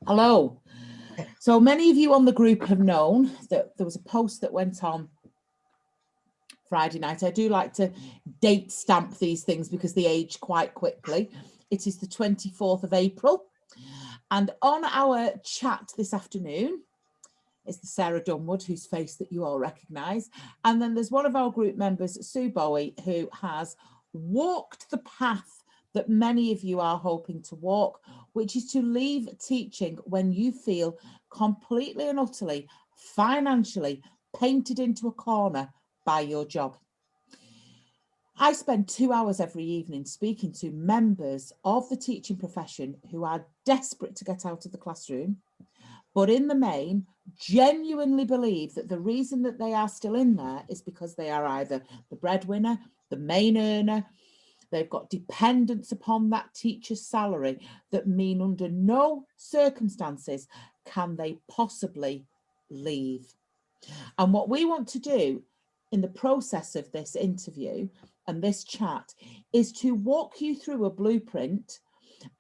Hello. So many of you on the group have known that there was a post that went on Friday night. I do like to date stamp these things because they age quite quickly. It is the 24th of April. And on our chat this afternoon is the Sarah Dunwood, whose face that you all recognise. And then there's one of our group members, Sue Bowie, who has walked the path that many of you are hoping to walk, which is to leave teaching when you feel completely and utterly financially painted into a corner by your job. I spend 2 hours every evening speaking to members of the teaching profession who are desperate to get out of the classroom, but in the main, genuinely believe that the reason that they are still in there is because they are either the breadwinner, the main earner, they've got dependence upon that teacher's salary that mean under no circumstances can they possibly leave. And what we want to do in the process of this interview and this chat is to walk you through a blueprint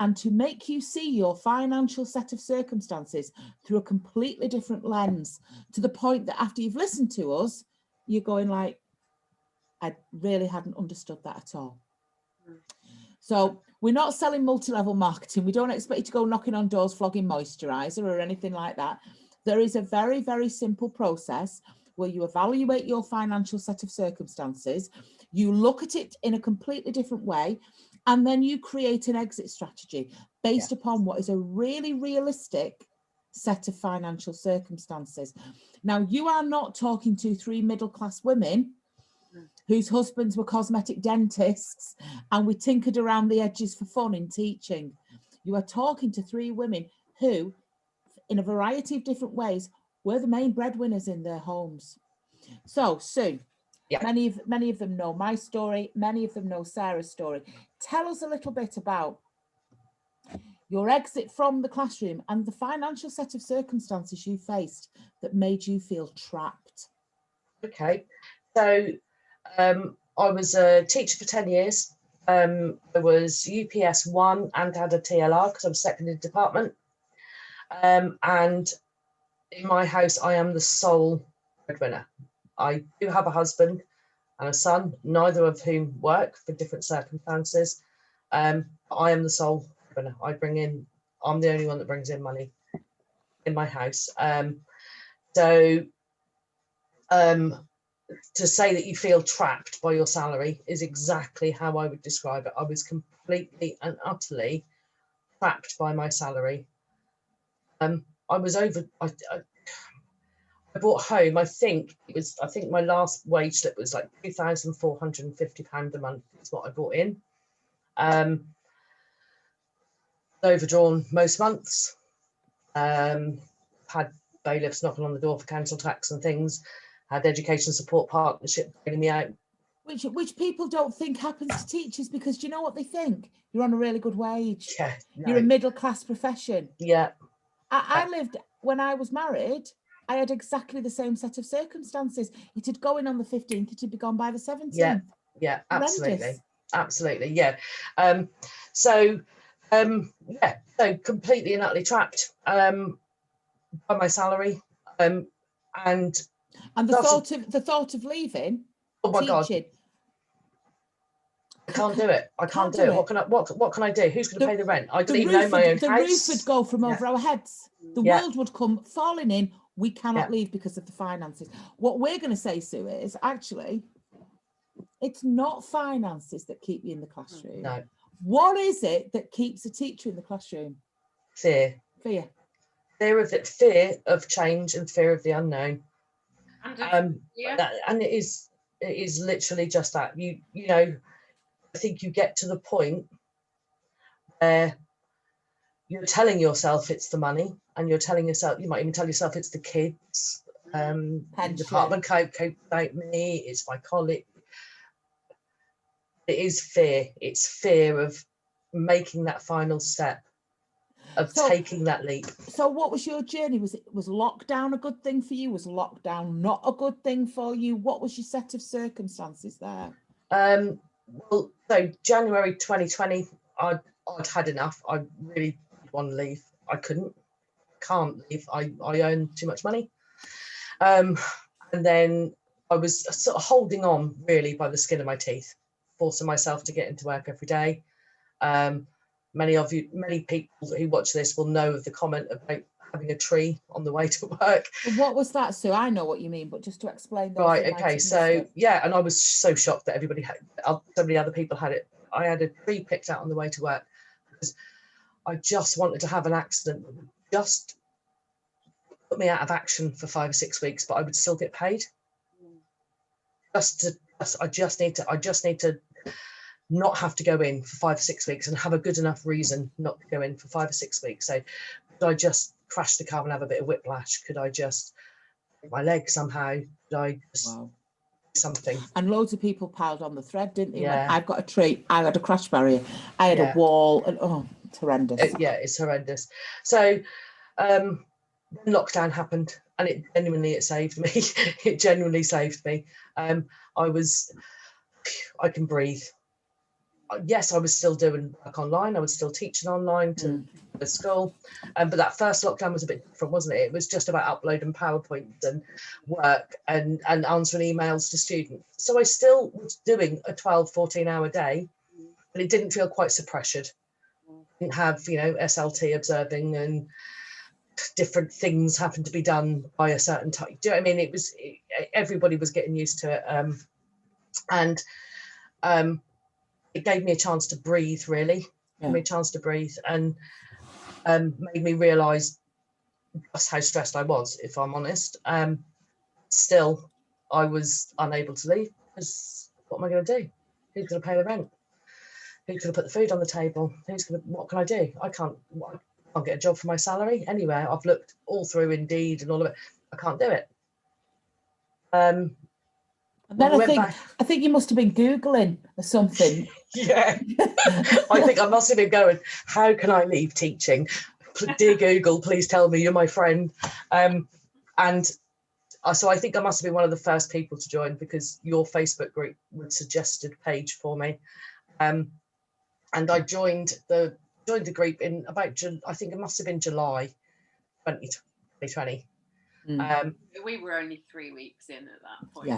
and to make you see your financial set of circumstances through a completely different lens, to the point that after you've listened to us, you're going like, I really hadn't understood that at all. So we're not selling multi-level marketing. We don't expect you to go knocking on doors, flogging moisturizer or anything like that. There is a very, very simple process where you evaluate your financial set of circumstances, you look at it in a completely different way, and then you create an exit strategy based upon what is a really realistic set of financial circumstances. Now, you are not talking to 3 middle-class women whose husbands were cosmetic dentists and we tinkered around the edges for fun in teaching. You are talking to 3 women who, in a variety of different ways, were the main breadwinners in their homes. So, Sue, many of them know my story, many of them know Sarah's story. Tell us a little bit about your exit from the classroom and the financial set of circumstances you faced that made you feel trapped. Okay, so I was a teacher for 10 years. I was UPS 1 and had a TLR because I was second in department. And in my house, I am the sole breadwinner. I do have a husband and a son, neither of whom work for different circumstances. I am the sole breadwinner. I'm the only one that brings in money in my house. To say that you feel trapped by your salary is exactly how I would describe it. I was completely and utterly trapped by my salary. I brought home, I think my last wage slip was like £2,450 a month is what I brought in. Overdrawn most months. Had bailiffs knocking on the door for council tax and things. Had education support partnership bringing me out. Which people don't think happens to teachers, because do you know what they think? You're on a really good wage. Yeah, no. You're a middle class profession. Yeah. I lived, when I was married, I had exactly the same set of circumstances. It had gone on the 15th, it had be gone by the 17th. Yeah, absolutely. Horrendous. Absolutely, yeah. So completely and utterly trapped by my salary. And the thought of leaving. Oh my God. I can't do it. I can't do it. What can I do? Who's going to pay the rent? I don't even own my own house. The roof would go from over our heads. The world would come falling in. We cannot leave because of the finances. What we're going to say, Sue, is actually, it's not finances that keep you in the classroom. No. What is it that keeps a teacher in the classroom? Fear. Fear. Fear of change and fear of the unknown. And it is literally just that. You know, I think you get to the point where you're telling yourself it's the money, and you're telling yourself, you might even tell yourself it's the kids, the department cope about me, it's my colleague. It is fear. It's fear of making that final step, of taking that leap. So what was your journey? Was lockdown a good thing for you? Was lockdown not a good thing for you? What was your set of circumstances there? Well, so January 2020, I'd had enough. I really did want to leave. I couldn't. can't leave. I earn too much money. And then I was sort of holding on really by the skin of my teeth, forcing myself to get into work every day. Many people who watch this will know of the comment about having a tree on the way to work. What was that, Sue? I know what you mean, but just to explain those Right, who might okay, have so missed it. yeah, and I was so shocked that everybody had, so many other people had it. I had a tree picked out on the way to work because I just wanted to have an accident that would just put me out of action for 5 or 6 weeks, but I would still get paid. I just need to not have to go in for 5 or 6 weeks and have a good enough reason not to go in for 5 or 6 weeks. So could I just crash the car and have a bit of whiplash? Could I just break my leg somehow? Could I just Wow. something? And loads of people piled on the thread, didn't they? Yeah. I've got a tree, I had a crash barrier, I had Yeah. a wall, and oh, it's horrendous. Yeah, it's horrendous. So then lockdown happened, and it saved me. It genuinely saved me. I can breathe. Yes, I was still doing work online. I was still teaching online to the school. But that first lockdown was a bit different, wasn't it? It was just about uploading PowerPoints and work and answering emails to students. So I still was doing a 12, 14-hour day, but it didn't feel quite so pressured. Didn't have, SLT observing and different things happened to be done by a certain time. Do you know what I mean? Everybody was getting used to it. And it gave me a chance to breathe, really. Yeah. Gave me a chance to breathe and made me realise just how stressed I was, if I'm honest. Still, I was unable to leave because what am I going to do? Who's going to pay the rent? Who's going to put the food on the table? What can I do? I can't get a job for my salary anywhere. I've looked all through Indeed and all of it. I can't do it. And then I think you must have been Googling or something. Yeah, I think I must have been going, how can I leave teaching? Dear Google, please tell me, you're my friend. So I think I must have been one of the first people to join because your Facebook group would suggested page for me. And I joined the group in about, I think it must have been July 2020. We were only 3 weeks in at that point.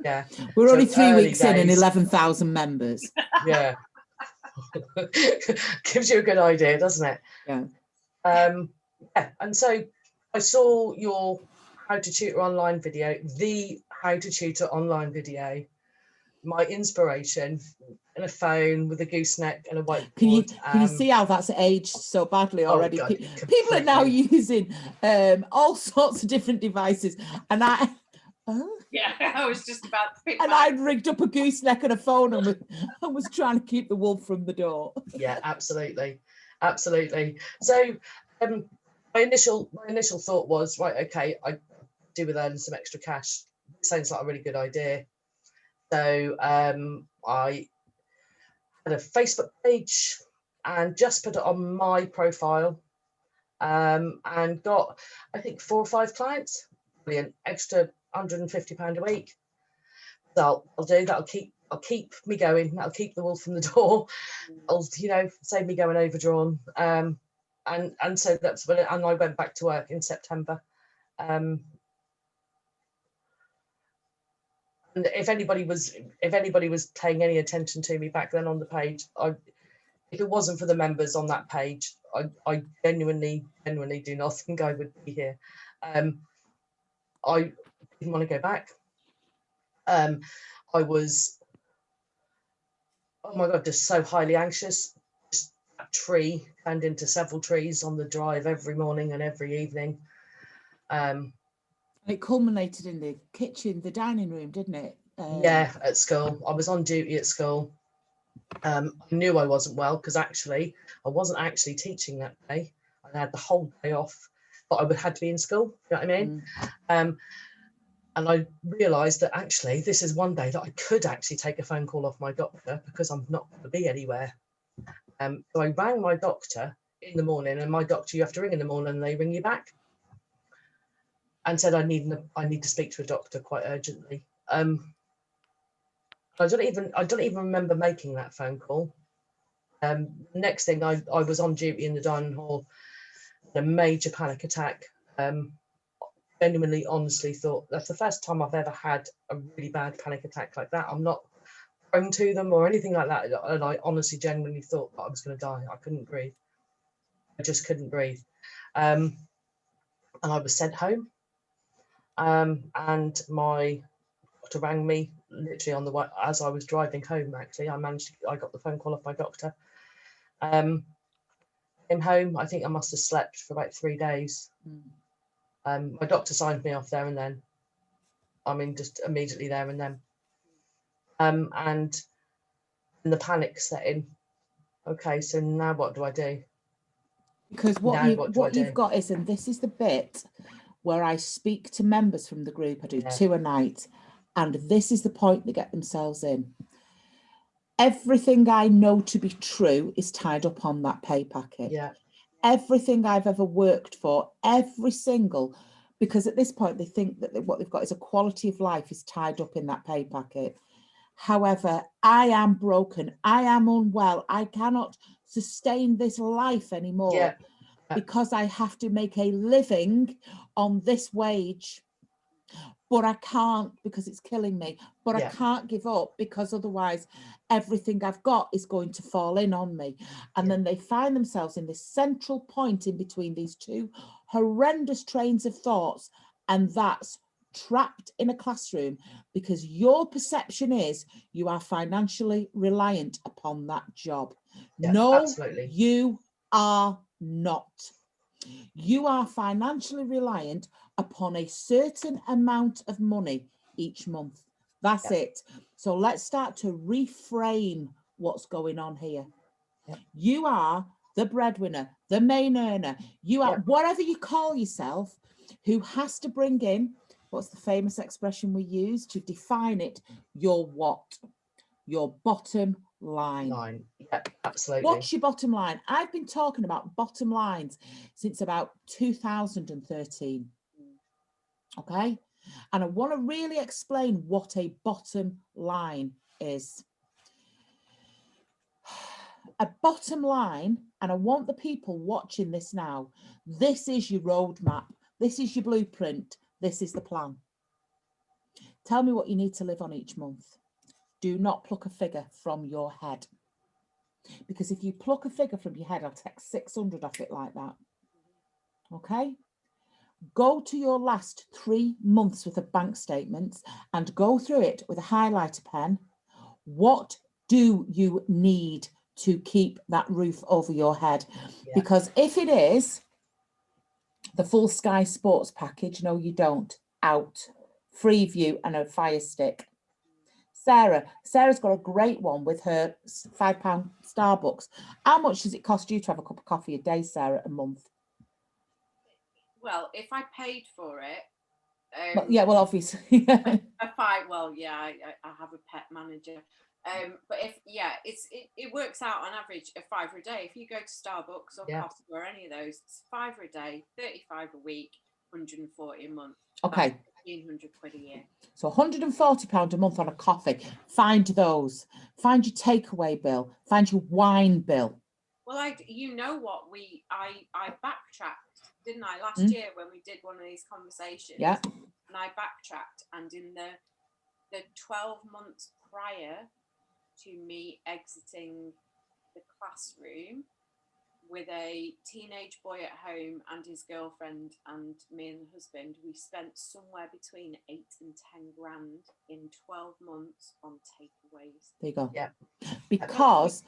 Yeah. We're only 3 weeks in and 11,000 members. Yeah. Gives you a good idea, doesn't it? Yeah. And so I saw your How to Tutor Online video, the How to Tutor Online video, my inspiration, and a phone with a gooseneck and a whiteboard. Can you see how that's aged so badly already? God, people are now using all sorts of different devices, and I was just about to pick and I'd rigged up a gooseneck and a phone and was trying to keep the wolf from the door. Yeah, absolutely. So my initial thought was, right, okay, I do with earning some extra cash. Sounds like a really good idea. So I had a Facebook page and just put it on my profile and got, I think, 4 or 5 clients. Brilliant. Extra £150 a week. So I'll do that. I'll keep me going. That'll keep the wolf from the door. I'll, save me going overdrawn. And so that's when and I went back to work in September. And if anybody was paying any attention to me back then on the page, if it wasn't for the members on that page, I genuinely do not think I would be here. I didn't want to go back. I was, oh my God, just so highly anxious. Just a tree turned into several trees on the drive every morning and every evening. It culminated in the kitchen, the dining room, didn't it? Yeah, at school. I was on duty at school. I knew I wasn't well because actually I wasn't actually teaching that day. I had the whole day off, but I had to be in school. You know what I mean? And I realised that actually this is one day that I could actually take a phone call off my doctor because I'm not going to be anywhere. So I rang my doctor in the morning, and my doctor, you have to ring in the morning and they ring you back, and said I need to speak to a doctor quite urgently. I don't even remember making that phone call. Next thing, I was on duty in the dining hall. a major panic attack. Genuinely, honestly thought that's the first time I've ever had a really bad panic attack like that. I'm not prone to them or anything like that. And I honestly, genuinely thought that I was going to die. I couldn't breathe. I just couldn't breathe. And I was sent home. And my doctor rang me literally on the way as I was driving home. Actually, I got the phone call off my doctor. Came home. I think I must have slept for about 3 days. My doctor signed me off there and then. I mean, just immediately there and then. And the panic set in. Okay, so now what do I do? Because what you've got is, and this is the bit where I speak to members from the group. I do 2 a night, and this is the point they get themselves in. Everything I know to be true is tied up on that pay packet. Yeah. Everything I've ever worked for, every single, because at this point they think that what they've got is a quality of life is tied up in that pay packet. However, I am broken. I am unwell. I cannot sustain this life anymore because I have to make a living on this wage. But I can't because it's killing me. But I can't give up because otherwise everything I've got is going to fall in on me. And then they find themselves in this central point in between these two horrendous trains of thoughts. And that's trapped in a classroom because your perception is you are financially reliant upon that job. No, absolutely. You are not. You are financially reliant upon a certain amount of money each month. That's it. So let's start to reframe what's going on here. You are the breadwinner, the main earner. You are whatever you call yourself, who has to bring in, what's the famous expression we use to define it? Your what? Your bottom line. Yeah, absolutely. What's your bottom line? I've been talking about bottom lines since about 2013. Okay. And I want to really explain what a bottom line is. A bottom line, and I want the people watching this now, this is your roadmap. This is your blueprint. This is the plan. Tell me what you need to live on each month. Do not pluck a figure from your head. Because if you pluck a figure from your head, I'll take 600 off it like that. Okay? Go to your last 3 months worth of bank statements and go through it with a highlighter pen. What do you need to keep that roof over your head? Because if it is the full Sky Sports package, no, you don't. Out. Freeview and a Fire Stick. Sarah's got a great one with her £5 Starbucks. How much does it cost you to have a cup of coffee a day, Sarah, a month? Well, if I paid for it, obviously. I have a pet manager. But it works out on average a £5 a day. If you go to Starbucks or Costa or any of those, it's £5 a day, 35 a week, 140 a month. Okay. £1,500 a year. So £140 a month on a coffee. Find those. Find your takeaway bill. Find your wine bill. Well, I backtracked, didn't I, last year when we did one of these conversations? Yeah. And I backtracked, and in the 12 months prior to me exiting the classroom with a teenage boy at home and his girlfriend and me and the husband, we spent somewhere between 8 and 10 grand in 12 months on takeaways. There you go. Yeah. Because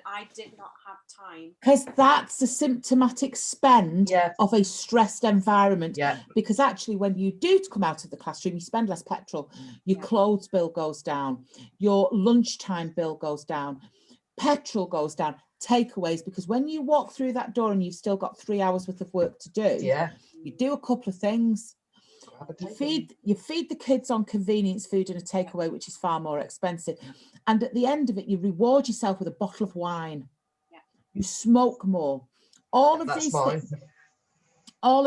I did not have time. Because that's a symptomatic spend of a stressed environment. Yeah. Because actually, when you do come out of the classroom, you spend less petrol. Your clothes bill goes down. Your lunchtime bill goes down. Petrol goes down. Takeaways, because when you walk through that door and you've still got 3 hours worth of work to do, you do a couple of things. You feed the kids on convenience food and a takeaway, which is far more expensive. And at the end of it, you reward yourself with a bottle of wine. You smoke more. All of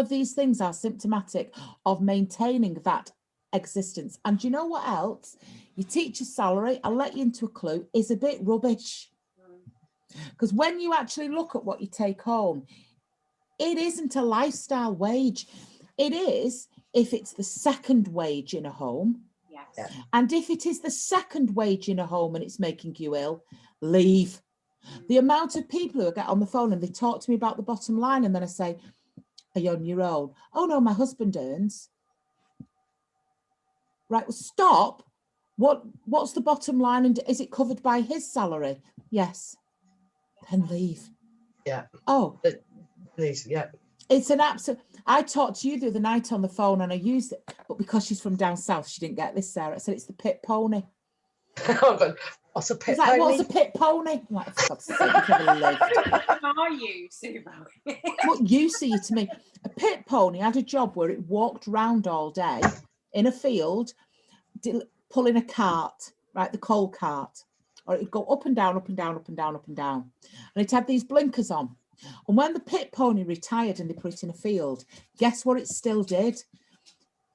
these things are symptomatic of maintaining that existence. And you know what else? Your teacher's salary, I'll let you into a clue, is a bit rubbish. Because when you actually look at what you take home, It isn't a lifestyle wage. It is if it's the second wage in a home. Yes. Yeah. And if it is the second wage in a home and it's making you ill, leave. Mm. The amount of people who get on the phone and they talk to me about the bottom line, and then I say, are you on your own? Oh no, my husband earns. Right, well, stop. What's the bottom line, and is it covered by his salary? Yes. Then leave. Yeah. Oh, Please, yeah. it's an absolute. I talked to you the other night on the phone and I used it, but because she's from down south, she didn't get this, Sarah. I said it's the pit pony. Oh God, what's a pit It's like, pony? what's a pit pony? I'm like, for God's sake, you've never lived. How are you, Subo? What you see to me, a pit pony had a job where it walked round all day in a field, pulling a cart, right, the coal cart, or it'd go up and down, up and down, up and down, up and down, and it had these blinkers on. And when the pit pony retired and they put it in a field, guess what it still did?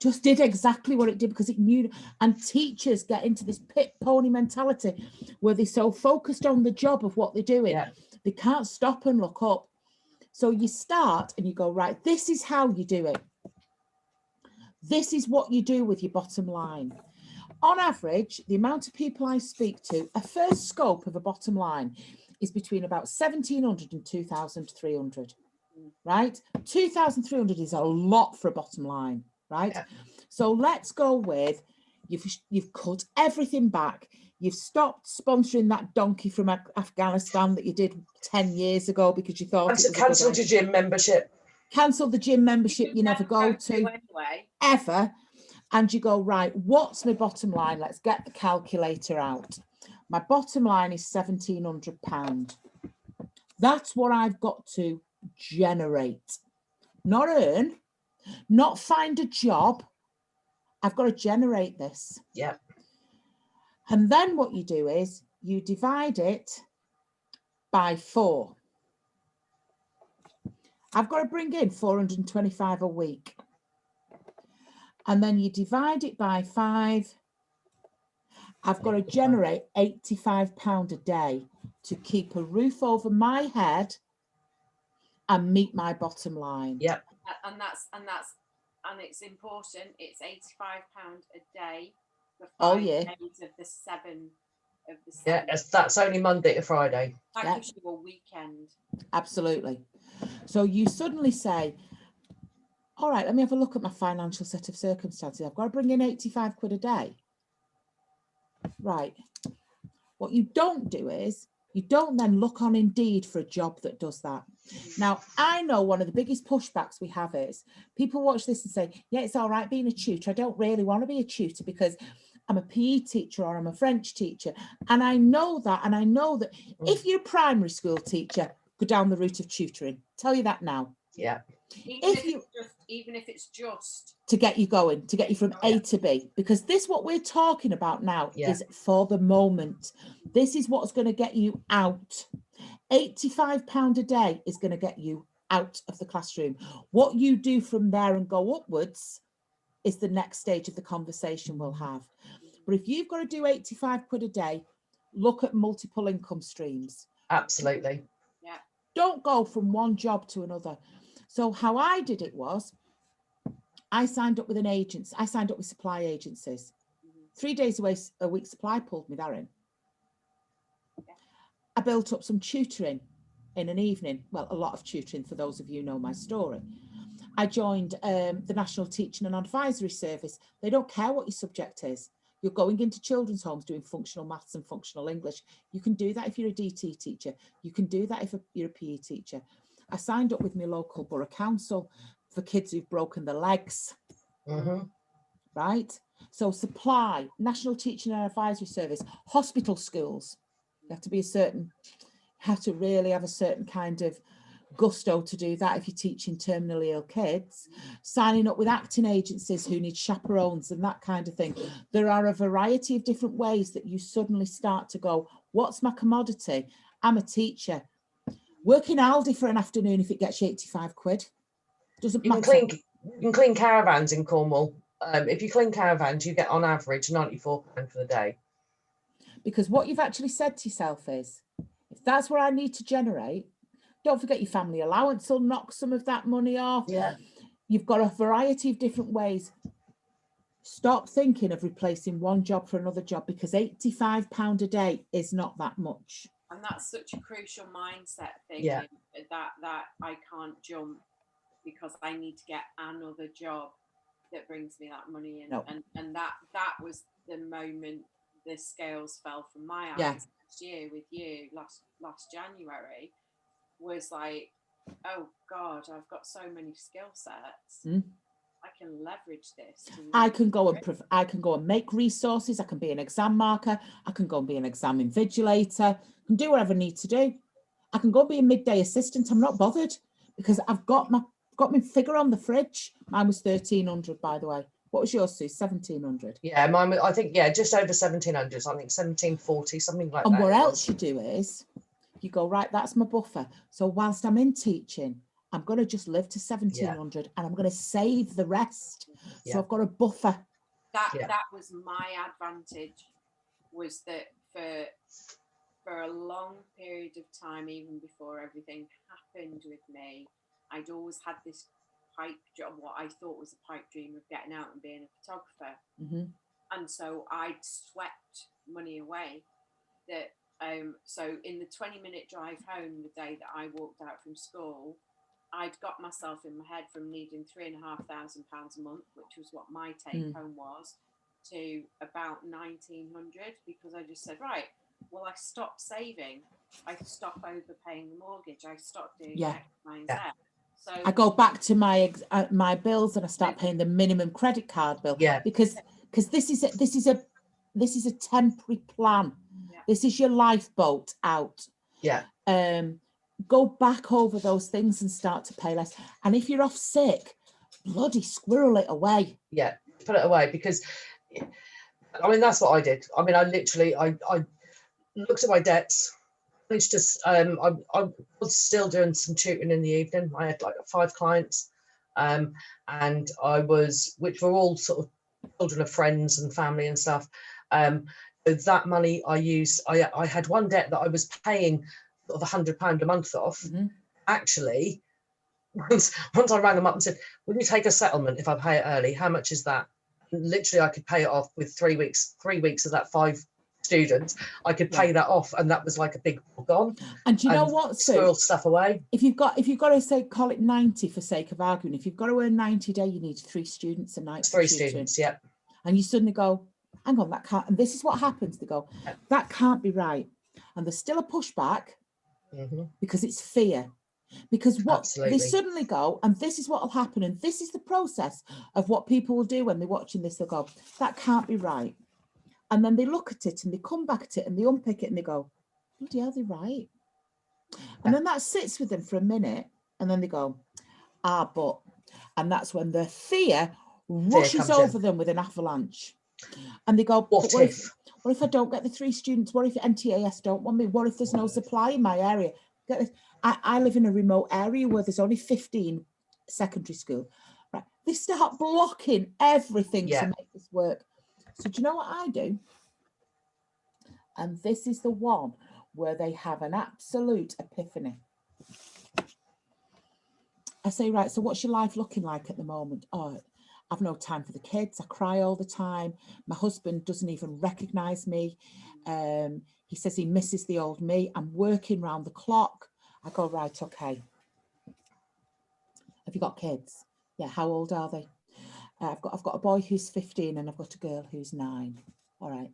Just did exactly what it did because it knew. And teachers get into this pit pony mentality where they're so focused on the job of what they're doing, Yeah. they can't stop and look up. So you start and you go, right, this is how you do it. This is what you do with your bottom line. On average, the amount of people I speak to, a first scope of a bottom line is between about 1,700 and 2,300, right? 2,300 is a lot for a bottom line, right? Yeah. So let's go with, you've cut everything back. You've stopped sponsoring that donkey from Afghanistan that you did 10 years ago because you thought it was Cancelled your gym membership. Cancelled the gym membership you never go to, anyway. ever. And you go, right, what's my bottom line? Let's get the calculator out. My bottom line is £1,700. That's what I've got to generate, not earn, not find a job. I've got to generate this. Yeah. And then what you do is you divide it by 4. I've got to bring in 425 a week. And then you divide it by 5. I've got to generate £85 a day to keep a roof over my head and meet my bottom line. Yep. And it's important. It's £85 a day for 5 Oh, yeah. days of the 7 of the 7. Yeah, that's only Monday to Friday. That Yeah. gives you a weekend. Absolutely. So you suddenly say, all right, let me have a look at my financial set of circumstances. I've got to bring in 85 quid a day. Right. What you don't do is you don't then look on Indeed for a job that does that. Now, I know one of the biggest pushbacks we have is people watch this and say, yeah, it's all right being a tutor. I don't really want to be a tutor because I'm a PE teacher or I'm a French teacher. And I know that. And I know that if you're a primary school teacher, go down the route of tutoring. Tell you that now. Yeah. Even if it's just to get you going, to get you from Oh, yeah. A to B, because this what we're talking about now Yeah. is for the moment. This is what's going to get you out. £85 a day is going to get you out of the classroom. What you do from there and go upwards is the next stage of the conversation we'll have. But if you've got to do 85 quid a day, look at multiple income streams. Absolutely. Don't go from one job to another. So how I did it was, I signed up with an agency. I signed up with supply agencies. 3 days a week supply pulled me there in. I built up some tutoring in an evening. Well, a lot of tutoring for those of you who know my story. I joined the National Teaching and Advisory Service. They don't care what your subject is. You're going into children's homes doing functional maths and functional English. You can do that if you're a DT teacher. You can do that if you're a PE teacher. I signed up with my local borough council for kids who've broken their legs, right? So supply, National Teaching and Advisory Service, hospital schools. You have to be have to really have a certain kind of gusto to do that if you're teaching terminally ill kids. Signing up with acting agencies who need chaperones and that kind of thing. There are a variety of different ways that you suddenly start to go, what's my commodity? I'm a teacher. Working Aldi for an afternoon if it gets you 85 quid. Doesn't matter. You can clean caravans in Cornwall. If you clean caravans, you get on average £94 for the day. Because what you've actually said to yourself is, if that's what I need to generate, Don't forget your family allowance will knock some of that money off. Yeah. You've got a variety of different ways. Stop thinking of replacing one job for another job, because £85 a day is not that much. And that's such a crucial mindset thing. Yeah. That I can't jump because I need to get another job that brings me that money in. No. And that was the moment the scales fell from my eyes Yeah. last year with you, last January, was like, oh God, I've got so many skill sets. Mm. I can leverage this. I can go and make resources. I can be an exam marker. I can go and be an exam invigilator. I can do whatever I need to do. I can go be a midday assistant. I'm not bothered, because I've got my figure on the fridge. Mine was 1,300, by the way. What was yours, Sue? 1,700. Yeah, mine was, I think, yeah, just over 1,700. I think 1,740, something like And that. what it else was. you do is you go, right, that's my buffer. So whilst I'm in teaching, I'm going to just live to 1,700 and I'm going to save the rest. So Yeah. I've got a buffer. That was my advantage, was that for a long period of time, even before everything happened with me, I'd always had this pipe job, what I thought was a pipe dream of getting out and being a photographer. Mm-hmm. And so I'd swept money away. That so in the 20-minute drive home, the day that I walked out from school, I'd got myself in my head from needing £3,500 a month, which was what my take home was, to about 1,900, because I just said, right, well, I stopped saving, I stopped overpaying the mortgage, I stopped doing X, Y, and Z. So I go back to my bills and I start paying the minimum credit card bill. Yeah. Because this is a temporary plan. Yeah. This is your lifeboat out. Yeah. Go back over those things and start to pay less. And if you're off sick, bloody squirrel it away. Yeah, put it away, because I mean, that's what I did. I mean, I literally I looked at my debts. It's just I was still doing some tutoring in the evening. I had like 5 clients, and which were all sort of children of friends and family and stuff. So that money I used, I had one debt that I was paying sort of £100 a month off. Mm-hmm. Actually, once I rang them up and said, will you take a settlement if I pay it early? How much is that? And literally I could pay it off with 3 weeks of that 5 students. I could pay that off, and that was like a big gone. And do you know what, Sue? Squirrel stuff away. If you've got to say, call it 90 for sake of arguing, if you've got to earn 90 a day, you need 3 students a night. 3 students, yeah. And you suddenly go, hang on, that can't, and this is what happens. They go, that can't be right. And there's still a pushback because it's fear. Because what they suddenly go, and this is what will happen, and this is the process of what people will do when they're watching this. They'll go, that can't be right. And then they look at it and they come back at it and they unpick it and they go, bloody hell, they're right. And then that sits with them for a minute and then they go, but, and that's when the fear rushes over them with an avalanche. And they go, what if I don't get the 3 students? What if NTAS don't want me? What if there's no supply in my area? I live in a remote area where there's only 15 secondary schools. Right? They start blocking everything to make this work. So do you know what I do? And this is the one where they have an absolute epiphany. I say, right, so what's your life looking like at the moment? Oh, I've no time for the kids. I cry all the time. My husband doesn't even recognise me. He says he misses the old me. I'm working round the clock. I go, right, okay. Have you got kids? Yeah, how old are they? I've got a boy who's 15 and I've got a girl who's 9. All right.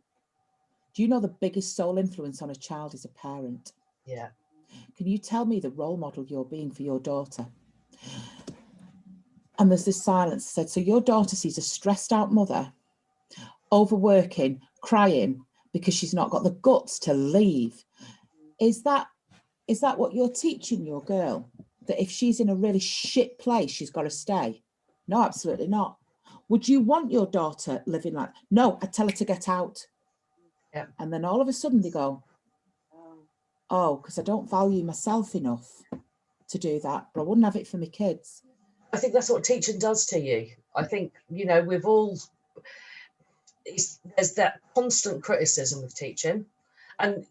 Do you know the biggest sole influence on a child is a parent? Yeah. Can you tell me the role model you're being for your daughter? And there's this silence. Said, so your daughter sees a stressed out mother, overworking, crying because she's not got the guts to leave. Is that what you're teaching your girl? That if she's in a really shit place, she's got to stay? No, absolutely not. Would you want your daughter living like that? No, I'd tell her to get out. Yeah. And then all of a sudden they go, oh, because I don't value myself enough to do that, but I wouldn't have it for my kids. I think that's what teaching does to you. I think, you know, we've all, there's that constant criticism of teaching. And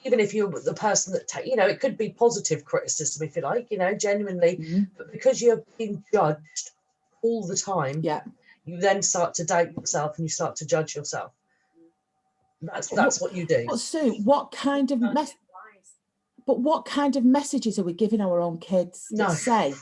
even if you're the person that it could be positive criticism, if you like, genuinely, Mhm. but because you're being judged all the time, Yeah. you then start to doubt yourself and you start to judge yourself. That's what you do. But Sue, what kind of messages are we giving our own kids that No. say,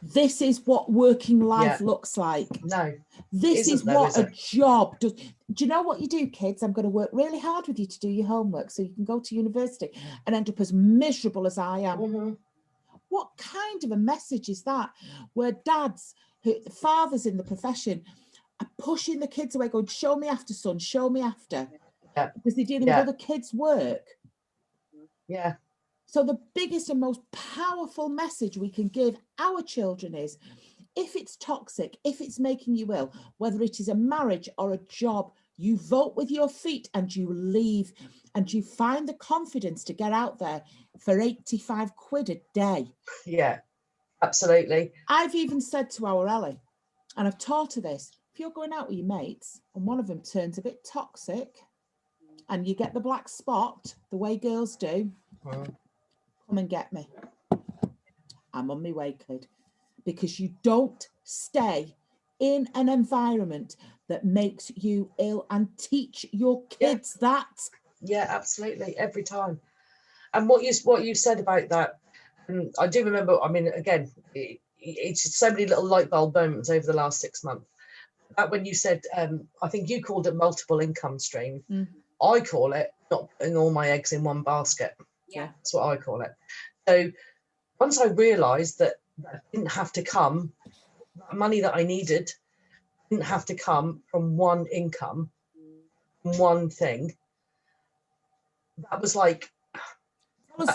this is what working life Yeah. looks like? No. This is Isn't though, what is a it? job does. Do you know what you do, kids? I'm going to work really hard with you to do your homework so you can go to university and end up as miserable as I am. Mhm. What kind of a message is that? Where dads, fathers in the profession, are pushing the kids away, going, show me after, son, show me after. Yeah. Because they're dealing Yeah. with other kids' work. Yeah. So the biggest and most powerful message we can give our children is, if it's toxic, if it's making you ill, whether it is a marriage or a job, you vote with your feet and you leave, and you find the confidence to get out there for 85 quid a day. Yeah. Absolutely. I've even said to our Ellie, and I've taught her this, if you're going out with your mates and one of them turns a bit toxic and you get the black spot, the way girls do, come and get me. I'm on my way, kid. Because you don't stay in an environment that makes you ill, and teach your kids that. Yeah, absolutely, every time. And what you said about that, I do remember. I mean, again, it's so many little light bulb moments over the last 6 months. That when you said, I think you called it multiple income stream. I call it not putting all my eggs in one basket. Yeah. That's what I call it. So once I realised that didn't have to come, money that I needed didn't have to come from one income, one thing. That was like,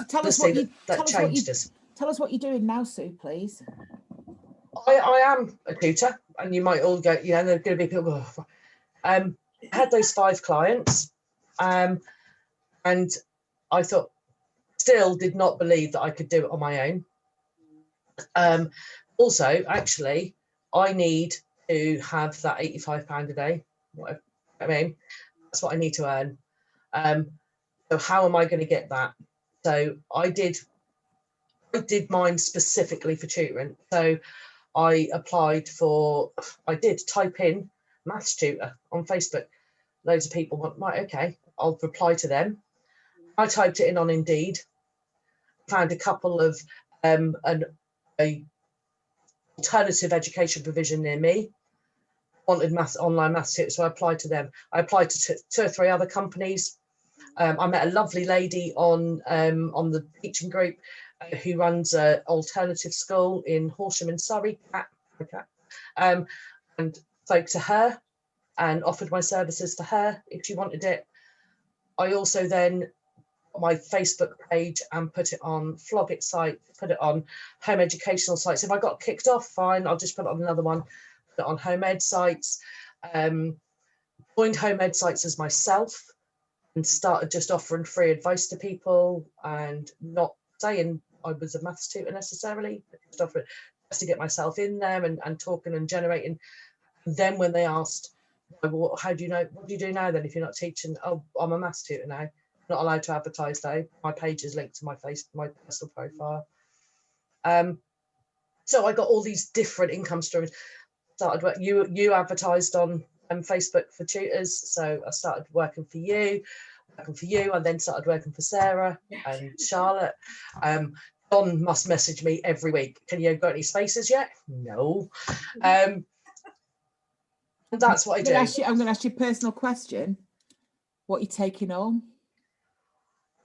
Tell us what you're doing now, Sue, please. I am a tutor, and you might all go, there are going to be people. I had those 5 clients, and I thought, still did not believe that I could do it on my own. Also, actually, I need to have that £85 a day. Whatever, I mean, that's what I need to earn. So how am I going to get that? So I did mine specifically for tutoring. So I did type in maths tutor on Facebook. Loads of people went, right, okay, I'll reply to them. I typed it in on Indeed, found a couple of an alternative education provision near me, wanted online maths tutor, so I applied to them. I applied to 2 or 3 other companies. I met a lovely lady on the teaching group who runs an alternative school in Horsham in Surrey, and spoke to her and offered my services to her if she wanted it. I also then my Facebook page and put it on Flogit site, put it on home educational sites. If I got kicked off, fine, I'll just put it on another one, put it on home ed sites. Joined home ed sites as myself and started just offering free advice to people and not saying I was a maths tutor necessarily, but just offering just to get myself in there and talking and generating. And then when they asked, well, how do you know, what do you do now then if you're not teaching? Oh, I'm a maths tutor now. Not allowed to advertise though. My page is linked to my personal profile. So I got all these different income streams. Started work. You advertised on Facebook for tutors, so I started working for you. I then started working for Sarah and Charlotte. Don must message me every week. Can you got any spaces yet? No. And that's what I do. I'm going to ask you a personal question. What are you taking home?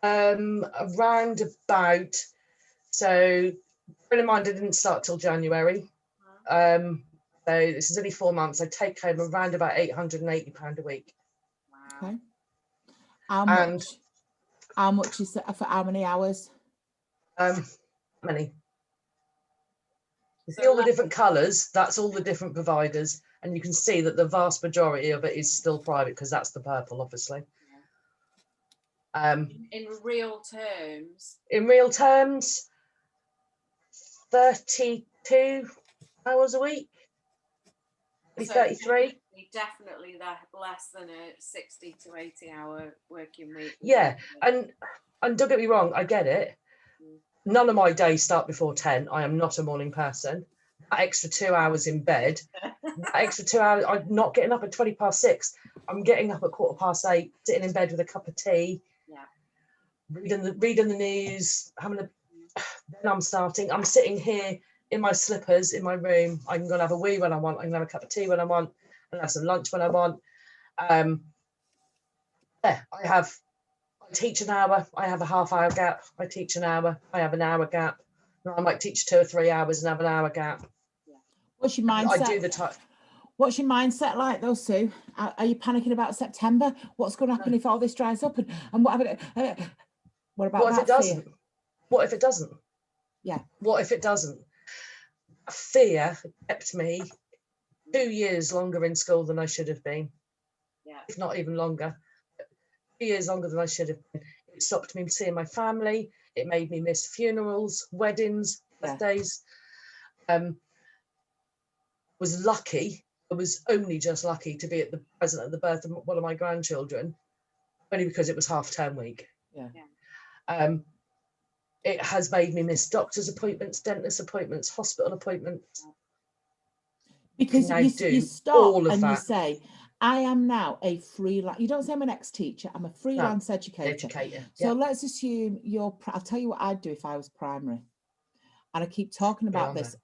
Around about, so bear in mind I didn't start till January. So this is only 4 months. I take home around about £880 a week. Okay. How much is that for how many hours? Many. You see all the different colours, that's all the different providers, and you can see that the vast majority of it is still private because that's the purple, obviously. In real terms? In real terms, 32 hours a week. So 33. definitely less than a 60 to 80 hour working week. Yeah, and don't get me wrong, I get it. None of my days start before 10. I am not a morning person. That extra 2 hours in bed, that extra 2 hours, I'm not getting up at 6:20. I'm getting up at 8:15, sitting in bed with a cup of tea, Yeah. reading the news, then I'm sitting here in my slippers in my room. I can go and have a wee when I want. I can have a cup of tea when I want. I can have some lunch when I want. Yeah, I teach an hour. I have a half-hour gap. I teach an hour. I have an hour gap. And I might teach 2 or 3 hours and have an hour gap. What's your I mindset? do the time. What's your mindset like, though, Sue? Are you panicking about September? What's going to happen if all this dries up? And what about What if it doesn't? fear? What if it doesn't? Yeah. What if it doesn't? Fear kept me 2 years longer in school than I should have been. Yeah. If not even longer. 2 years longer than I should have been. It stopped me seeing my family. It made me miss funerals, weddings, birthdays. Was lucky. I was only just lucky to be present at the birth of one of my grandchildren, only because it was half-term week. Yeah. It has made me miss doctor's appointments, dentist appointments, hospital appointments. Because you stop all of and you that. say, I am now a freelance. You don't say I'm an ex-teacher. I'm a freelance educator. So let's assume I'll tell you what I'd do if I was primary. And I keep talking about this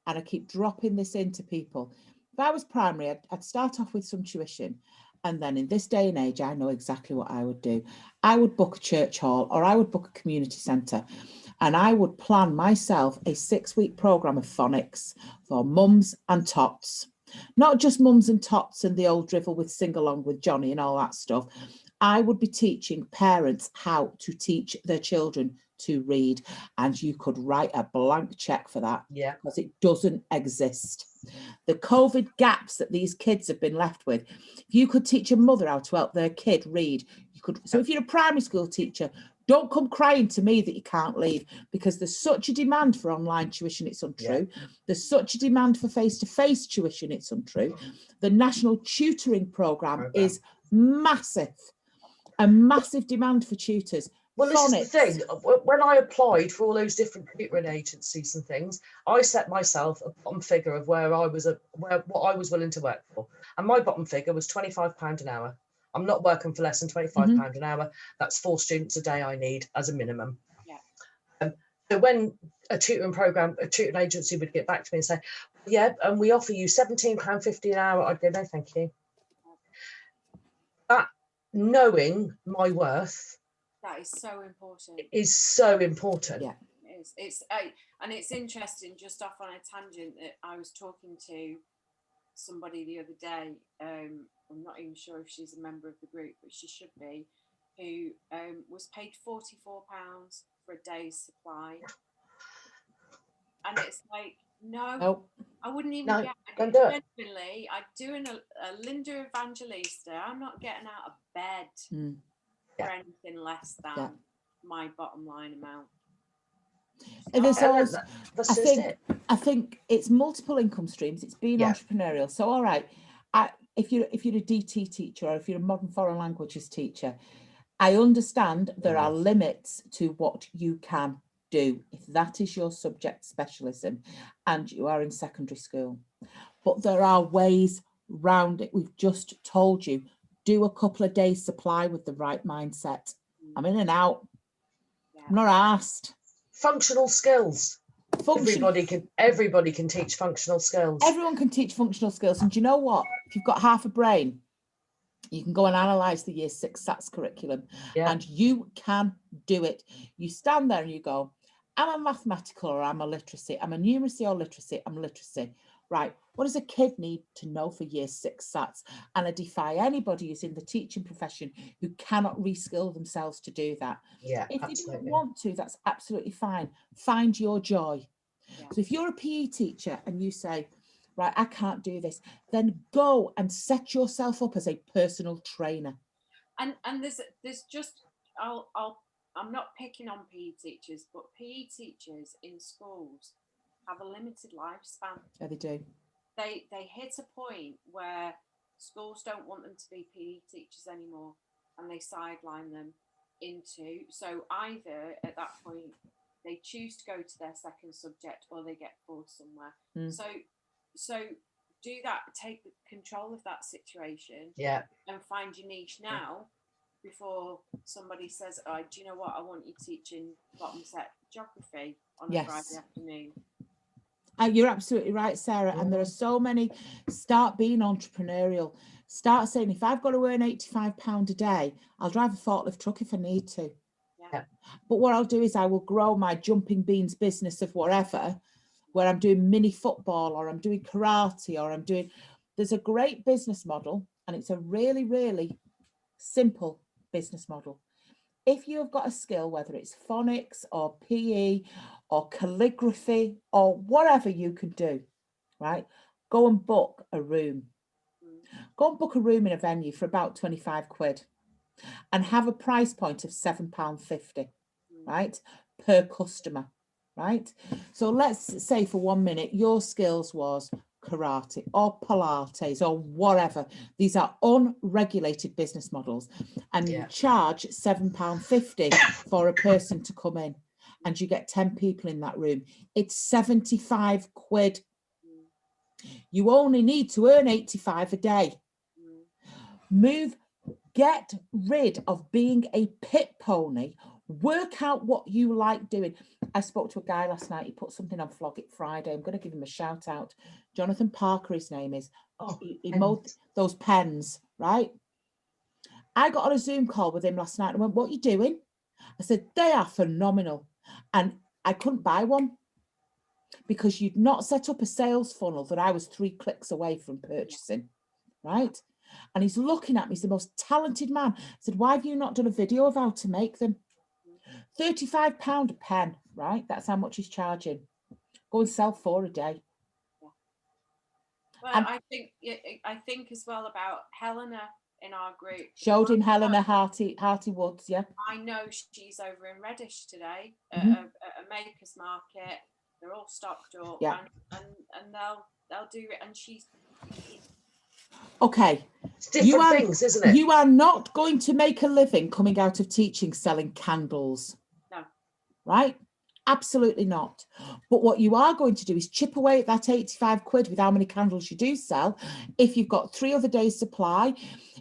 and I keep dropping this into people. If I was primary, I'd start off with some tuition. And then in this day and age, I know exactly what I would do. I would book a church hall or I would book a community centre. And I would plan myself a 6-week programme of phonics for mums and tots. Not just mums and tots and the old drivel with sing along with Johnny and all that stuff. I would be teaching parents how to teach their children to read, and you could write a blank check for that because it doesn't exist. The COVID gaps that these kids have been left with, if you could teach a mother how to help their kid read, you could. So if you're a primary school teacher, don't come crying to me that you can't leave, because there's such a demand for online tuition, it's untrue. There's such a demand for face-to-face tuition, it's untrue. The national tutoring programme is massive, a massive demand for tutors. Well, this is the thing. When I applied for all those different tutoring agencies and things, I set myself a bottom figure of what I was willing to work for, and my bottom figure was £25 an hour. I'm not working for less than £25 an hour. That's 4 students a day I need as a minimum. So when a tutoring agency would get back to me and say, and we offer you £17.50 an hour, I'd go, no, thank you. That knowing my worth. That is so important. It is so important. Yeah. And it's interesting, just off on a tangent, that I was talking to somebody the other day. I'm not even sure if she's a member of the group, but she should be, who was paid £44 for a day's supply. And it's like, no, I wouldn't even get it. Genuinely, I'd do a Linda Evangelista. I'm not getting out of bed for anything less than my bottom line amount. And there's always, I think it's multiple income streams. It's being entrepreneurial. So, all right, if you're a DT teacher or if you're a modern foreign languages teacher, I understand there are limits to what you can do if that is your subject specialism and you are in secondary school. But there are ways round it. We've just told you, do a couple of days supply with the right mindset. I'm in and out. I'm not asked. Functional skills. Everybody can teach functional skills. Everyone can teach functional skills. And do you know what? If you've got half a brain, you can go and analyse the Year 6 SATS curriculum and you can do it. You stand there and you go, I'm a mathematical or I'm a literacy. I'm a numeracy or literacy. I'm literacy. Right. What does a kid need to know for Year 6 SATS? And I defy anybody who's in the teaching profession who cannot reskill themselves to do that. If they don't want to, that's absolutely fine. Find your joy. So if you're a PE teacher and you say, right, I can't do this, then go and set yourself up as a personal trainer. And there's just, I'm not picking on PE teachers, but PE teachers in schools have a limited lifespan. Yeah, they do. they hit a point where schools don't want them to be PE teachers anymore, and they sideline them into, so either at that point they choose to go to their second subject or they get forced somewhere. Mm. So do that, take control of that situation, Yeah. and find your niche now before somebody says, oh, do you know what, I want you teaching bottom set geography on a Yes. Friday afternoon. You're absolutely right, Sarah. And there are so many. Start being entrepreneurial. Start saying, if I've got to earn £85 a day, I'll drive a forklift truck if I need to. Yeah. But what I'll do is I will grow my jumping beans business of whatever, where I'm doing mini football or I'm doing karate or I'm doing, there's a great business model, and it's a really, really simple business model. If you've got a skill, whether it's phonics or PE or calligraphy or whatever you can do, right? Go and book a room. Go and book a room in a venue for about 25 quid and have a price point of £7.50, right? Per customer, right? So let's say for 1 minute, your skills was karate or Pilates or whatever. These are unregulated business models, and you charge £7.50 for a person to come in, and you get 10 people in that room. It's 75 quid. You only need to earn 85 a day. Get rid of being a pit pony. Work out what you like doing. I spoke to a guy last night. He put something on Flog It Friday. I'm going to give him a shout out. Jonathan Parker, his name is. He mowed those pens, right? I got on a Zoom call with him last night and went, what are you doing? I said, they are phenomenal. And I couldn't buy one because you'd not set up a sales funnel that I was 3 clicks away from purchasing, right? And he's looking at me, he's the most talented man. I said, why have you not done a video of how to make them? £35 a pen, right? That's how much he's charging. Go and sell 4 a day. Well, And I think as well about Helena in our group. Showed him Helena Hearty Woods, yeah. I know she's over in Reddish today at a makers market. They're all stocked up, and they'll do it. And she's okay. It's different things, isn't it? You are not going to make a living coming out of teaching selling candles. No. Right? Absolutely not. But what you are going to do is chip away at that 85 quid with how many candles you do sell. If you've got 3 other days supply,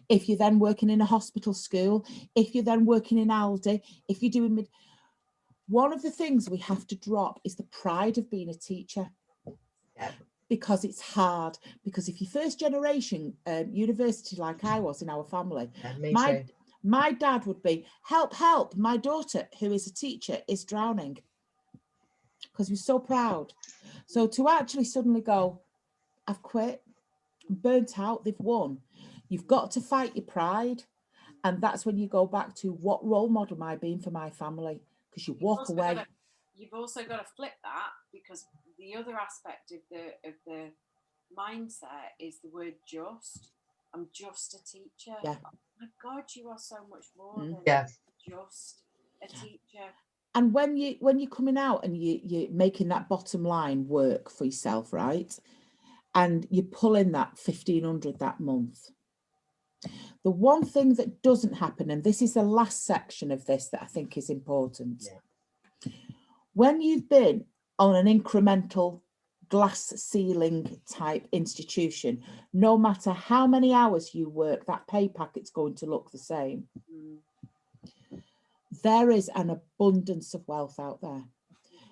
if you're then working in a hospital school, if you're then working in Aldi, if you're doing one of the things we have to drop is the pride of being a teacher. Yeah. Because it's hard. Because if you're first generation university like I was in our family, my dad would be, help, my daughter, who is a teacher, is drowning. Because we're so proud. So to actually suddenly go, I've quit, I'm burnt out, they've won. You've got to fight your pride. And that's when you go back to, what role model am I being for my family? Because you walk away. You've also got to flip that, because the other aspect of the mindset is the word just. I'm just a teacher. Yeah. Oh my God, you are so much more than just a teacher. And when you're coming out and you're making that bottom line work for yourself, right? And you're pulling that 1,500 that month. The one thing that doesn't happen, and this is the last section of this that I think is important. Yeah. When you've been on an incremental glass ceiling type institution, no matter how many hours you work, that pay packet's going to look the same. There is an abundance of wealth out there.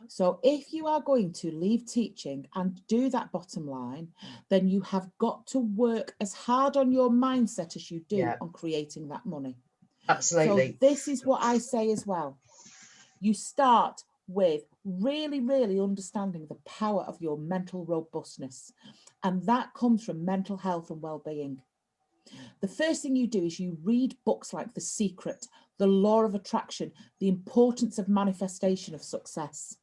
So if you are going to leave teaching and do that bottom line, then you have got to work as hard on your mindset as you do on creating that money. Absolutely. So this is what I say as well. You start with really, really understanding the power of your mental robustness. And that comes from mental health and well-being. The first thing you do is you read books like The Secret, The Law of Attraction, The Importance of Manifestation of Success,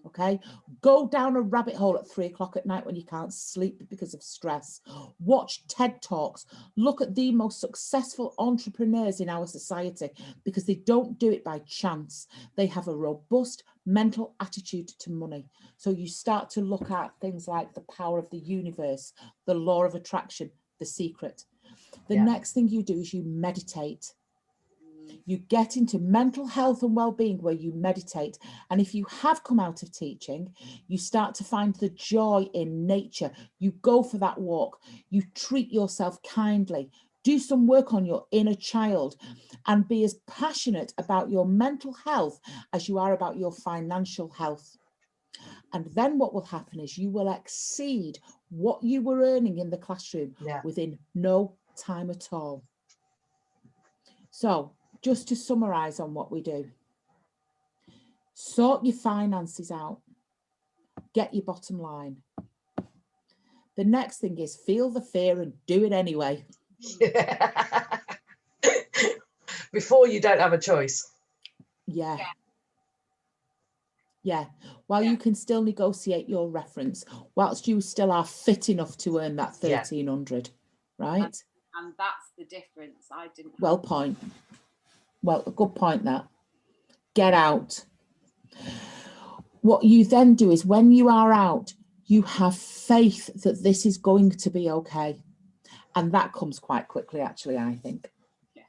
Okay, go down a rabbit hole at 3 o'clock at night when you can't sleep because of stress. Watch TED Talks. Look at the most successful entrepreneurs in our society, because they don't do it by chance. They have a robust mental attitude to money. So you start to look at things like the power of the universe, the law of attraction, The Secret. The Yeah. next thing you do is you meditate. You get into mental health and well-being where you meditate. And if you have come out of teaching, you start to find the joy in nature. You go for that walk. You treat yourself kindly. Do some work on your inner child and be as passionate about your mental health as you are about your financial health. And then what will happen is you will exceed what you were earning in the classroom Yeah. within no time at all. So just to summarize on what we do: sort your finances out, get your bottom line. The next thing is feel the fear and do it anyway. Before you don't have a choice. Yeah. While you can still negotiate your reference, whilst you still are fit enough to earn that 1,300, right? And that's the difference. I didn't. Well, a good point that. Get out. What you then do is when you are out, you have faith that this is going to be okay. And that comes quite quickly, actually, I think. Yeah.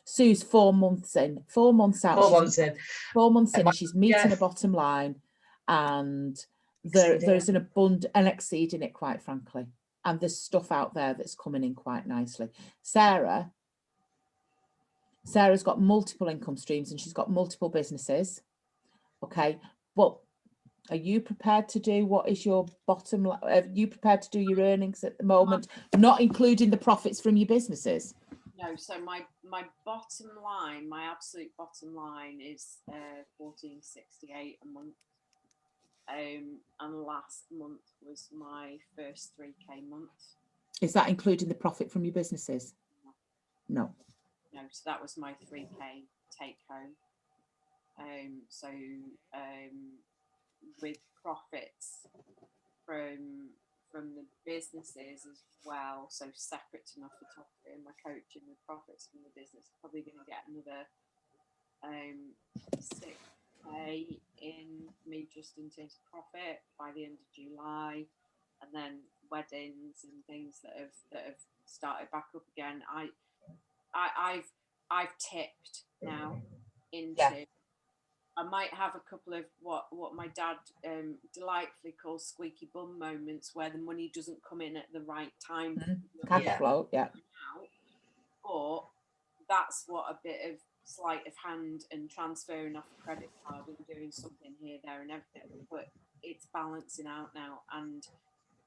Sue's 4 months in, 4 months out. 4 months in. 4 months in, and she's meeting yeah. a bottom line, and Exceeding there's it. an abundant and exceeding it, quite frankly. And there's stuff out there that's coming in quite nicely. Sarah's got multiple income streams and she's got multiple businesses. Okay, but are you prepared to do what is your bottom line? Are you prepared to do your earnings at the moment, not including the profits from your businesses? No, so my bottom line, my absolute bottom line is 1468 a month. And last month was my first 3k month. Is that including the profit from your businesses? No. No, so that was my 3k take home. With profits from the businesses as well, so separate to my photography and my coaching, with profits from the business, probably going to get another 6k in me just in terms of profit by the end of July, and then weddings and things that have started back up again. I've tipped now into. Yeah. I might have a couple of what my dad delightfully calls squeaky bum moments, where the money doesn't come in at the right time. Cash flow, yeah. But that's what a bit of sleight of hand and transferring off a credit card and doing something here, there, and everything. But it's balancing out now, and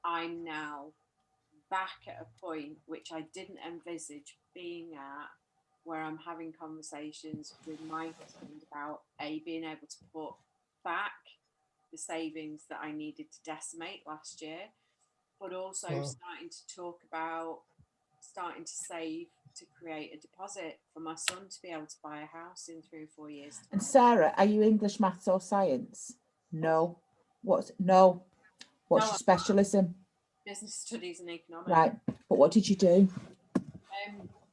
I'm now back at a point which I didn't envisage being at, where I'm having conversations with my husband about being able to put back the savings that I needed to decimate last year, but also starting to talk about starting to save to create a deposit for my son to be able to buy a house in 3 or 4 years time. And Sarah, are you English, maths or science? No. What's your specialism? Business studies and economics. Right, but what did you do?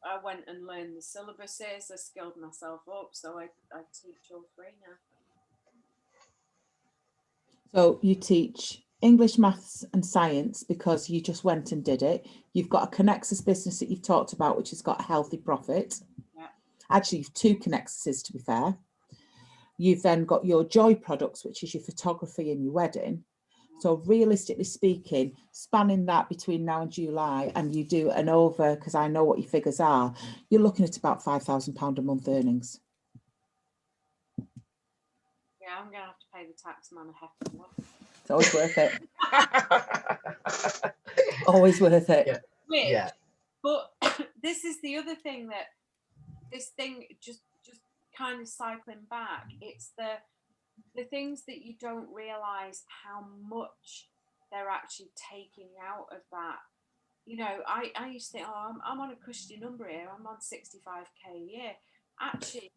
I went and learned the syllabuses. I skilled myself up, so I teach all 3 now. So you teach English, maths and science because you just went and did it. You've got a Connexus business that you've talked about, which has got a healthy profit. Yeah. Actually, you've 2 Connexuses, to be fair. You've then got your Joy products, which is your photography and your wedding. So realistically speaking, spanning that between now and July, and you do an over, because I know what your figures are, you're looking at about £5,000 a month earnings. Yeah, I'm going to have to pay the tax man a heck of a lot. It's always worth it. Always worth it. Yeah. But this is the other thing, that this thing just kind of cycling back. It's the things that you don't realize how much they're actually taking out of that. You know, I used to think, I'm on a cushy number here. I'm on 65k a year. Actually,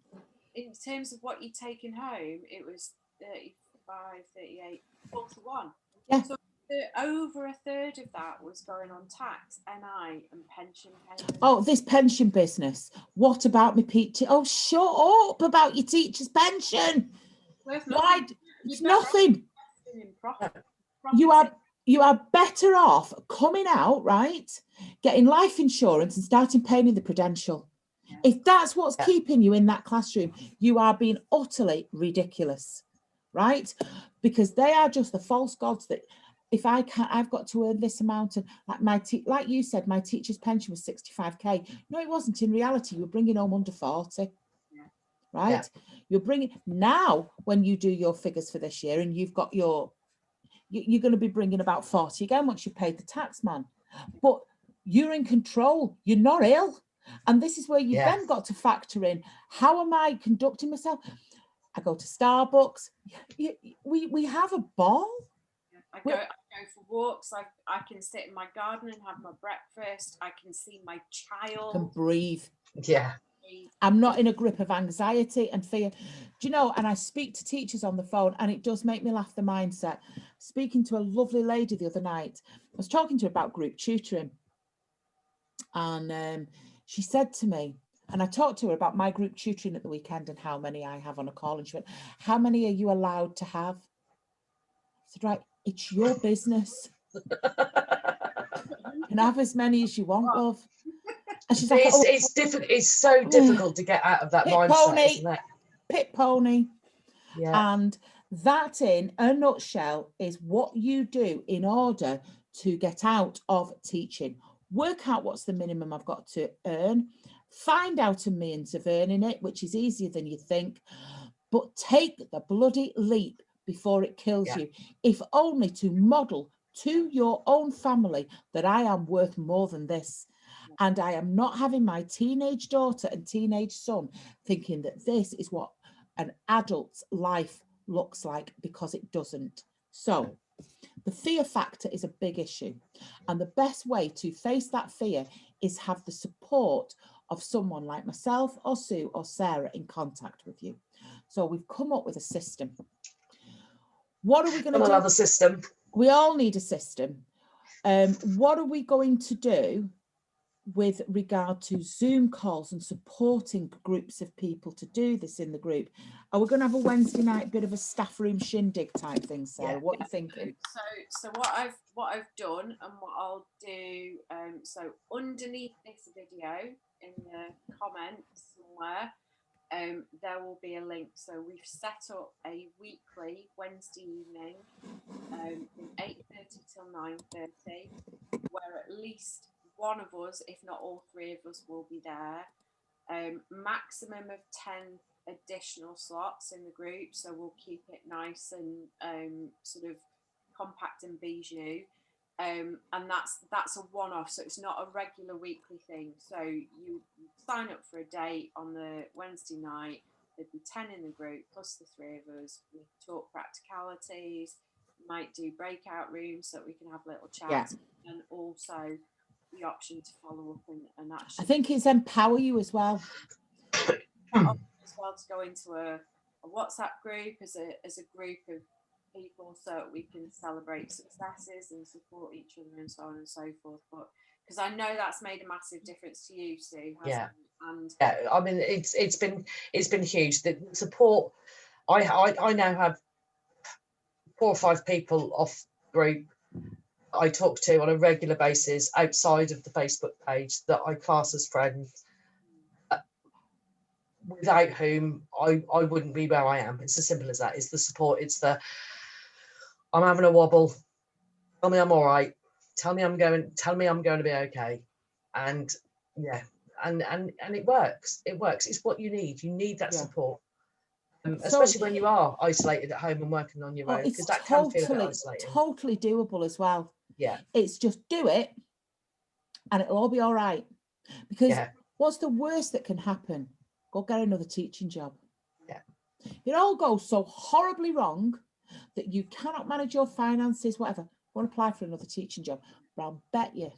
in terms of what you're taking home, it was 5, 38, 41. Yeah. So over a third of that was going on tax, NI and pension payments. Oh, this pension business. What about me, Pete? Oh, shut up about your teacher's pension. Worth Why? nothing. It's You're better off nothing. investing in profit. You are better off coming out, right, getting life insurance and starting paying the Prudential. Yeah. If that's what's Yeah. keeping you in that classroom, you are being utterly ridiculous, right? Because they are just the false gods that if I can't, I've got to earn this amount. And like you said, my teacher's pension was 65k. No, it wasn't. In reality, you were bringing home under 40. Yeah. Right? Yeah. You're bringing now when you do your figures for this year and you've got your, you're going to be bringing about 40 again once you've paid the tax man. But you're in control. You're not ill. And this is where you've Yeah. then got to factor in, how am I conducting myself? I go to Starbucks. We have a ball. I go for walks. I can sit in my garden and have my breakfast. I can see my child. Can breathe. Yeah. I'm not in a grip of anxiety and fear. Do you know, and I speak to teachers on the phone and it does make me laugh, the mindset. Speaking to a lovely lady the other night, I was talking to her about group tutoring. And she said to me, and I talked to her about my group tutoring at the weekend and how many I have on a call. And she went, how many are you allowed to have? I said, right, it's your business. You can have as many as you want, love. And she's like, oh, It's difficult. It's so difficult to get out of that pit mindset, pony, isn't it? pit pony. Yeah. And that, in a nutshell, is what you do in order to get out of teaching. Work out what's the minimum I've got to earn. Find out a means of earning it, which is easier than you think. But take the bloody leap before it kills you, if only to model to your own family that I am worth more than this. And I am not having my teenage daughter and teenage son thinking that this is what an adult's life looks like, because it doesn't. So the fear factor is a big issue. And the best way to face that fear is have the support of someone like myself or Sue or Sarah in contact with you. So we've come up with a system. What are we going to do? Another system. We all need a system. What are we going to do with regard to Zoom calls and supporting groups of people to do this in the group? Are we going to have a Wednesday night bit of a staff room shindig type thing, Sarah? What are you thinking? So what I've done and what I'll do, so underneath this video in the comments somewhere, there will be a link. So we've set up a weekly Wednesday evening from 8:30 till 9:30, where at least one of us, if not all three of us, will be there. Maximum of 10 additional slots in the group, so we'll keep it nice and sort of compact and bijou. And that's a one-off, so it's not a regular weekly thing. So you sign up for a date on the Wednesday night. There'd be 10 in the group plus the three of us. We talk practicalities, might do breakout rooms so that we can have little chats, and also the option to follow up and actually. I think it's empower you as well. As well, to go into a WhatsApp group as a group of people, so that we can celebrate successes and support each other and so on and so forth. But because I know that's made a massive difference to you, Sue. And I mean, it's been huge. The support. I now have 4 or 5 people off group I talk to on a regular basis outside of the Facebook page that I class as friends, without whom I wouldn't be where I am. It's as simple as that. It's the support. It's the, I'm having a wobble. Tell me I'm all right. Tell me I'm going to be okay. And yeah, and it works. It works. It's what you need. You need that support. Especially when you are isolated at home and working on your own, because that can feel a bit isolating. Totally doable as well. Yeah. It's just do it and it'll all be all right. Because what's the worst that can happen? Go get another teaching job. Yeah. It all goes so horribly wrong that you cannot manage your finances, whatever. Go and apply for another teaching job. But I'll bet you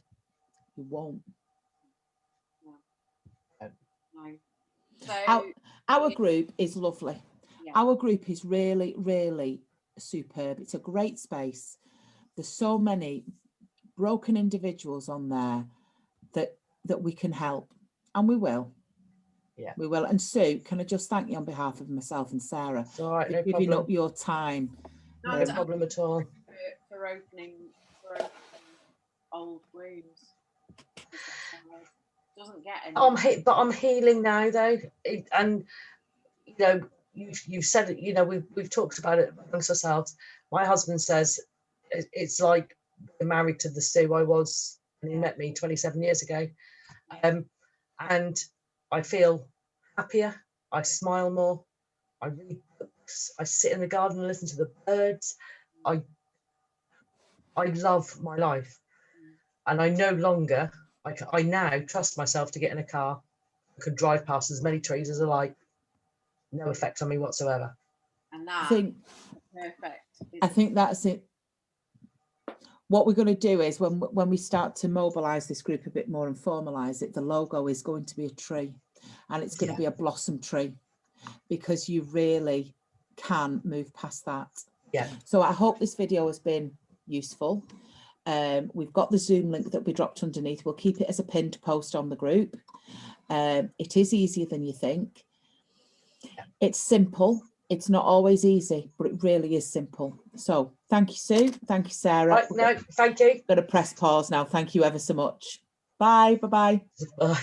won't. No. So Our group is lovely. Our group is really, really superb. It's a great space. There's so many broken individuals on there that we can help, and we will. Yeah. We will. And Sue, can I just thank you on behalf of myself and Sarah It's all right, for no giving problem. up your time. No, No no. problem at all. For opening old wounds. Doesn't get any. But I'm healing now, though, and you know, you've said it. You know, we've talked about it amongst ourselves. My husband says it's like being married to the Sue I was when he met me 27 years ago, and I feel happier. I smile more. I read books. I sit in the garden and listen to the birds. I love my life, and I no longer. I now trust myself to get in a car. I could drive past as many trees as I like. No effect on me whatsoever. And I that think, perfect. I think that's it. What we're going to do is when we start to mobilize this group a bit more and formalize it, the logo is going to be a tree, and it's going to be a blossom tree, because you really can move past that. Yeah. So I hope this video has been useful. We've got the Zoom link that we dropped underneath. We'll keep it as a pinned post on the group. It is easier than you think. It's simple. It's not always easy, but it really is simple. So thank you, Sue. Thank you, Sarah. Right, no, thank you. Going to press pause now. Thank you ever so much. Bye. Bye-bye. Bye.